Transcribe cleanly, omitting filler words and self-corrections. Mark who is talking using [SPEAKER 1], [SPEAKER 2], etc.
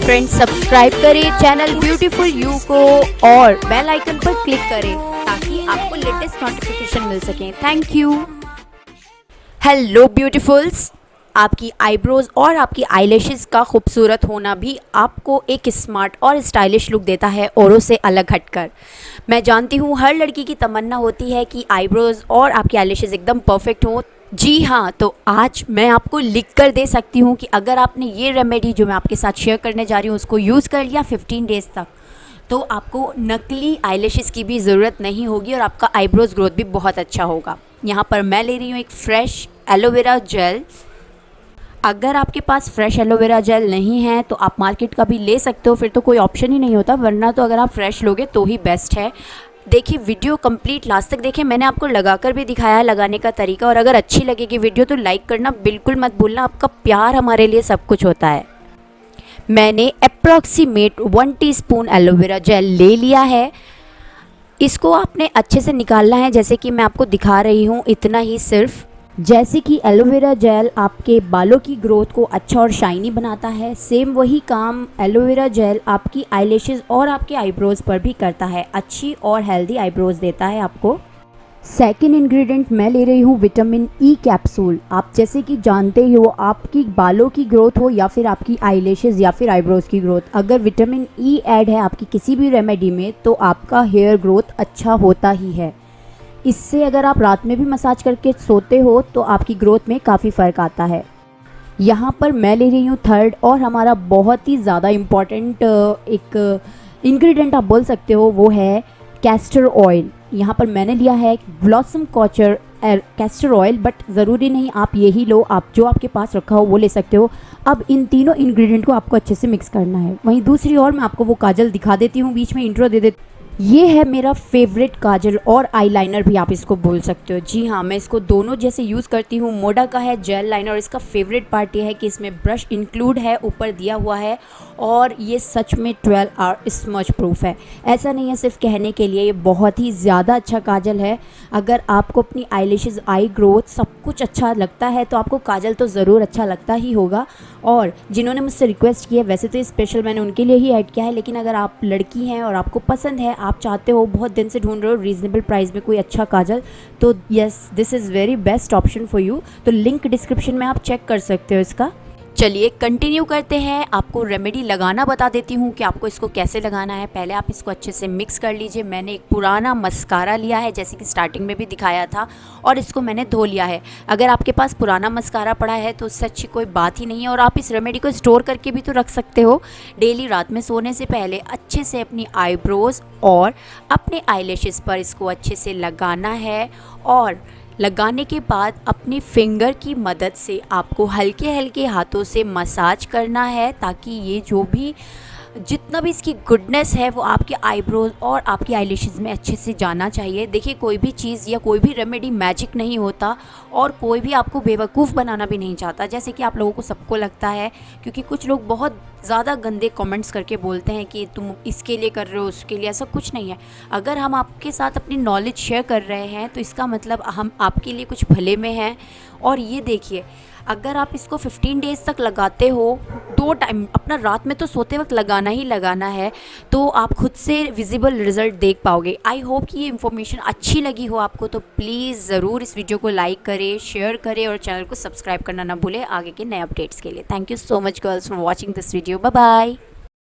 [SPEAKER 1] Friends subscribe करें channel beautiful you को और बेल आइकन पर क्लिक करें ताकि आपको लेटेस्ट नोटिफिकेशन मिल सके। Thank you. हेलो ब्यूटीफुल्स, आपकी आईब्रोज और आपकी आईलैशेस का खूबसूरत होना भी आपको एक स्मार्ट और स्टाइलिश लुक देता है औरों से अलग हटकर। मैं जानती हूँ हर लड़की की तमन्ना होती है कि आईब्रोज और आपकी आईलैशेस एकदम परफेक्ट हो। जी हाँ, तो आज मैं आपको लिख कर दे सकती हूँ कि अगर आपने ये रेमेडी जो मैं आपके साथ शेयर करने जा रही हूँ उसको यूज़ कर लिया 15 डेज़ तक, तो आपको नकली आईलैशेस की भी ज़रूरत नहीं होगी और आपका आईब्रोज ग्रोथ भी बहुत अच्छा होगा। यहाँ पर मैं ले रही हूँ एक फ्रेश एलोवेरा जेल। अगर आपके पास फ्रेश एलोवेरा जेल नहीं है तो आप मार्केट का भी ले सकते हो, फिर तो कोई ऑप्शन ही नहीं होता, वरना तो अगर आप फ्रेश लोगे तो ही बेस्ट है। देखिए वीडियो कंप्लीट लास्ट तक देखिए, मैंने आपको लगाकर भी दिखाया है लगाने का तरीका। और अगर अच्छी लगेगी वीडियो तो लाइक करना बिल्कुल मत भूलना, आपका प्यार हमारे लिए सब कुछ होता है। मैंने अप्रॉक्सीमेट 1 टीस्पून एलोवेरा जेल ले लिया है। इसको आपने अच्छे से निकालना है, जैसे कि मैं आपको दिखा रही हूँ, इतना ही सिर्फ। जैसे कि एलोवेरा जेल आपके बालों की ग्रोथ को अच्छा और शाइनी बनाता है, सेम वही काम एलोवेरा जेल आपकी आईलैशेस और आपके आईब्रोज पर भी करता है, अच्छी और हेल्दी आईब्रोज देता है आपको। सेकेंड इंग्रेडिएंट मैं ले रही हूँ विटामिन ई कैप्सूल। आप जैसे कि जानते ही हो, आपकी बालों की ग्रोथ हो या फिर आपकी आईलैशेस या फिर आईब्रोज की ग्रोथ, अगर विटामिन ई ऐड है आपकी किसी भी रेमेडी में तो आपका हेयर ग्रोथ अच्छा होता ही है। इससे अगर आप रात में भी मसाज करके सोते हो तो आपकी ग्रोथ में काफ़ी फ़र्क आता है। यहाँ पर मैं ले रही हूँ थर्ड और हमारा बहुत ही ज़्यादा इम्पॉर्टेंट एक इंग्रेडिएंट आप बोल सकते हो, वो है कैस्टर ऑयल। यहाँ पर मैंने लिया है blossom couture castor oil, but ज़रूरी नहीं आप यही लो, आप जो आपके पास रखा हो वो ले सकते हो। अब इन तीनों इंग्रेडिएंट को आपको अच्छे से मिक्स करना है। वहीं दूसरी ओर मैं आपको वो काजल दिखा देती हूँ, बीच में इंट्रो दे देती। ये है मेरा फेवरेट काजल और आईलाइनर भी आप इसको बोल सकते हो। जी हाँ, मैं इसको दोनों जैसे यूज़ करती हूँ। मोडा का है जेल लाइनर और इसका फेवरेट पार्ट ये है कि इसमें ब्रश इंक्लूड है, ऊपर दिया हुआ है, और ये सच में 12 आवर स्मज प्रूफ है। ऐसा नहीं है सिर्फ कहने के लिए, ये बहुत ही ज़्यादा अच्छा काजल है। अगर आपको अपनी आईलैशेस, आई ग्रोथ सब कुछ अच्छा लगता है तो आपको काजल तो ज़रूर अच्छा लगता ही होगा। और जिन्होंने मुझसे रिक्वेस्ट की है, वैसे तो ये स्पेशल मैंने उनके लिए ही ऐड किया है, लेकिन अगर आप लड़की हैं और आपको पसंद है, आप चाहते हो, बहुत दिन से ढूंढ रहे हो रीज़नेबल प्राइस में कोई अच्छा काजल, तो yes, this is very best option for you. तो लिंक डिस्क्रिप्शन में आप चेक कर सकते हो इसका। चलिए कंटिन्यू करते हैं। आपको रेमेडी लगाना बता देती हूँ कि आपको इसको कैसे लगाना है। पहले आप इसको अच्छे से मिक्स कर लीजिए। मैंने एक पुराना मस्कारा लिया है, जैसे कि स्टार्टिंग में भी दिखाया था, और इसको मैंने धो लिया है। अगर आपके पास पुराना मस्कारा पड़ा है तो उससे अच्छी कोई बात ही नहीं है, और आप इस रेमेडी को स्टोर करके भी तो रख सकते हो। डेली रात में सोने से पहले अच्छे से अपनी आईब्रोज और अपने आईलैशेस पर इसको अच्छे से लगाना है, और लगाने के बाद अपनी फिंगर की मदद से आपको हल्के हल्के हाथों से मसाज करना है, ताकि ये जो भी जितना भी इसकी गुडनेस है वो आपके आईब्रोज और आपकी आईलैशेस में अच्छे से जाना चाहिए। देखिए कोई भी चीज़ या कोई भी रेमेडी मैजिक नहीं होता, और कोई भी आपको बेवकूफ़ बनाना भी नहीं चाहता, जैसे कि आप लोगों को सबको लगता है। क्योंकि कुछ लोग बहुत ज़्यादा गंदे कमेंट्स करके बोलते हैं कि तुम इसके लिए कर रहे हो, उसके लिए। ऐसा कुछ नहीं है। अगर हम आपके साथ अपनी नॉलेज शेयर कर रहे हैं तो इसका मतलब हम आपके लिए कुछ भले में हैं। और ये देखिए, अगर आप इसको 15 डेज़ तक लगाते हो, 2 टाइम अपना रात में तो सोते वक्त लगाना ही लगाना है, तो आप खुद से विजिबल रिजल्ट देख पाओगे। आई होप कि ये इन्फॉर्मेशन अच्छी लगी हो आपको, तो प्लीज़ ज़रूर इस वीडियो को लाइक करें, शेयर करें और चैनल को सब्सक्राइब करना ना भूलें आगे के नए अपडेट्स के लिए। Thank you so much girls for watching this video. Bye bye.